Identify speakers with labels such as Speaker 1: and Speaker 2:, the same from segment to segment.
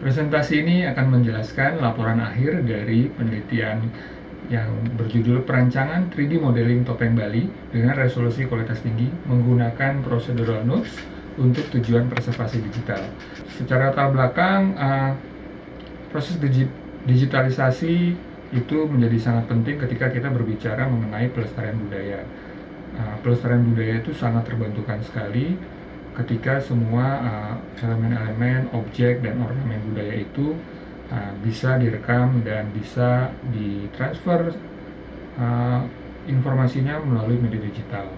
Speaker 1: Presentasi ini akan menjelaskan laporan akhir dari penelitian yang berjudul Perancangan 3D Modeling Topeng Bali dengan resolusi kualitas tinggi menggunakan procedural nodes untuk tujuan preservasi digital. Secara latar belakang, proses digitalisasi itu menjadi sangat penting ketika kita berbicara mengenai pelestarian budaya. Pelestarian budaya itu sangat terbantukan sekali ketika semua elemen-elemen, objek, dan ornamen budaya itu bisa direkam dan bisa ditransfer informasinya melalui media digital.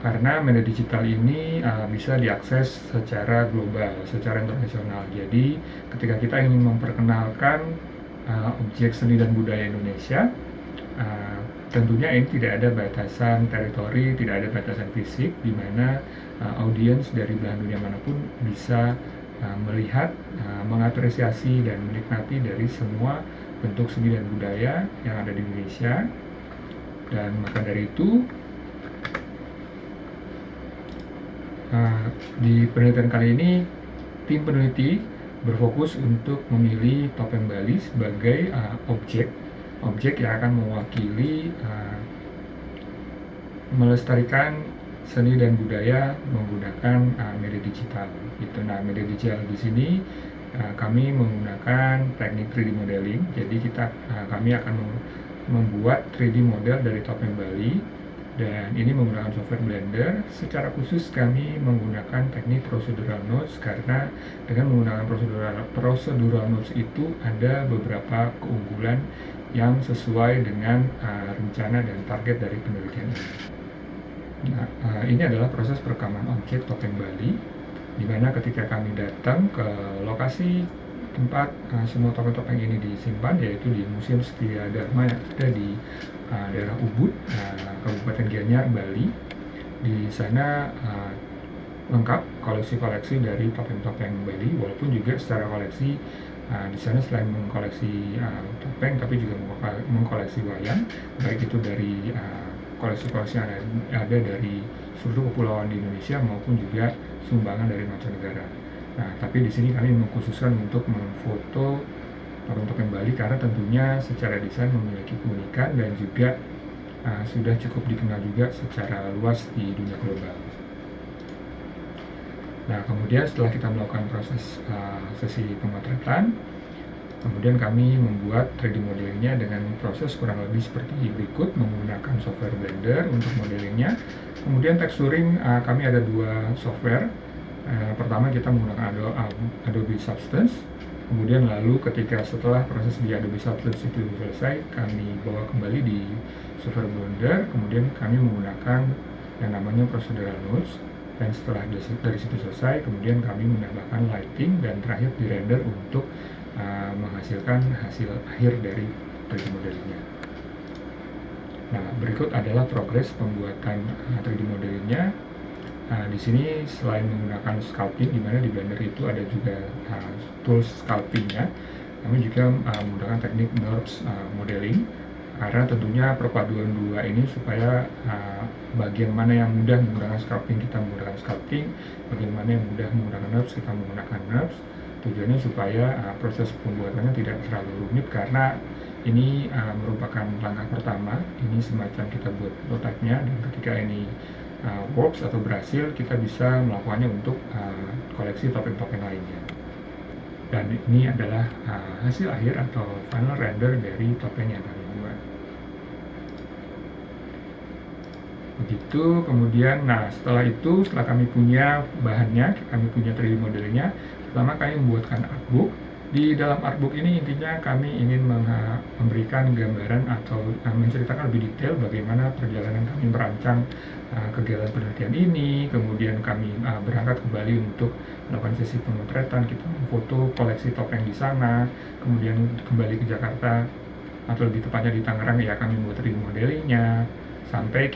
Speaker 1: Karena media digital ini bisa diakses secara global, secara internasional. Jadi ketika kita ingin memperkenalkan objek seni dan budaya Indonesia, tentunya ini tidak ada batasan teritori, tidak ada batasan fisik, di mana audiens dari belahan dunia manapun bisa melihat, mengapresiasi, dan menikmati dari semua bentuk seni dan budaya yang ada di Indonesia. Dan maka dari itu, di penelitian kali ini, tim peneliti berfokus untuk memilih topeng Bali sebagai objek yang akan mewakili melestarikan seni dan budaya menggunakan media digital. Nah, media digital di sini kami menggunakan teknik 3D modeling. Jadi kami akan membuat 3D model dari topeng Bali, dan ini menggunakan software Blender. Secara khusus kami menggunakan teknik procedural nodes karena dengan menggunakan procedural nodes itu ada beberapa keunggulan yang sesuai dengan rencana dan target dari penelitian ini. Nah, ini adalah proses perekaman objek topeng Bali, di mana ketika kami datang ke lokasi tempat semua topeng-topeng ini disimpan, yaitu di Museum Setia Dharma yang ada di daerah Ubud, Kabupaten Gianyar, Bali. Di sana lengkap koleksi-koleksi dari topeng-topeng Bali, walaupun juga secara koleksi di sana selain mengkoleksi topeng, tapi juga mengkoleksi wayang, baik itu dari koleksi-koleksi yang ada dari seluruh kepulauan di Indonesia maupun juga sumbangan dari mancanegara. Nah, tapi di sini kami mengkhususkan untuk memfoto topeng-topeng Bali karena tentunya secara desain memiliki keunikan dan juga sudah cukup dikenal juga secara luas di dunia global. Nah, kemudian setelah kita melakukan proses sesi pemotretan, kemudian kami membuat 3D modelingnya dengan proses kurang lebih seperti berikut, menggunakan software Blender untuk modelingnya. Kemudian texturing, kami ada dua software. Pertama kita menggunakan Adobe Substance, kemudian lalu setelah proses di Adobe Substance itu selesai, kami bawa kembali di software Blender, kemudian kami menggunakan yang namanya procedural nodes, dan setelah dari situ selesai, kemudian kami menambahkan lighting dan terakhir di render untuk menghasilkan hasil akhir dari 3D modelingnya. Nah, berikut adalah progres pembuatan 3D modelingnya. Di sini selain menggunakan sculpting, di mana di Blender itu ada juga tools sculptingnya, kami juga menggunakan teknik NURBS modeling, karena tentunya perpaduan dua ini supaya bagian mana yang mudah menggunakan sculpting kita menggunakan sculpting, bagian mana yang mudah menggunakan NURBS kita menggunakan NURBS. Tujuannya supaya proses pembuatannya tidak terlalu rumit, karena ini merupakan langkah pertama. Ini semacam kita buat prototipe-nya, dan ketika ini works atau berhasil, kita bisa melakukannya untuk koleksi topeng-topeng lainnya. Dan ini adalah hasil akhir atau final render dari topeng yang kami buat. Begitu. Kemudian, setelah kami punya bahannya, kami punya 3D modelingnya, pertama kami membuatkan artbook. Di dalam artbook ini intinya kami ingin memberikan gambaran atau menceritakan lebih detail bagaimana perjalanan kami merancang kegiatan penelitian ini. Kemudian kami berangkat ke Bali untuk melakukan sesi pemotretan, kita memfoto koleksi topeng di sana. Kemudian kembali ke Jakarta, atau lebih tepatnya di Tangerang, ya kami membuat 3D modelingnya, sampai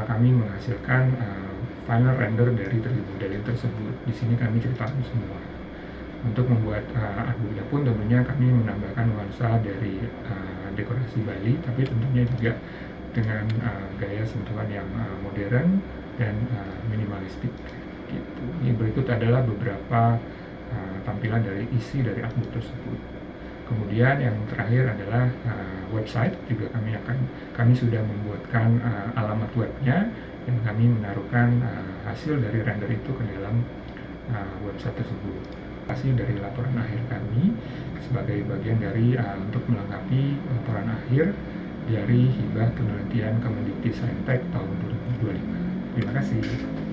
Speaker 1: kami menghasilkan final render dari 3D modeling tersebut. Di sini kami ceritakan semua. Untuk membuat artbooknya pun tentunya kami menambahkan nuansa dari dekorasi Bali, tapi tentunya juga dengan gaya sentuhan yang modern dan minimalistik gitu. Ini berikut adalah beberapa tampilan dari isi dari artbook tersebut. Kemudian yang terakhir adalah website, juga kami sudah membuatkan alamat webnya, dan kami menaruhkan hasil dari render itu ke dalam website tersebut. Hasil dari laporan akhir kami sebagai bagian dari untuk melengkapi laporan akhir dari hibah penelitian Kemendikti Saintek tahun 2025. Terima kasih.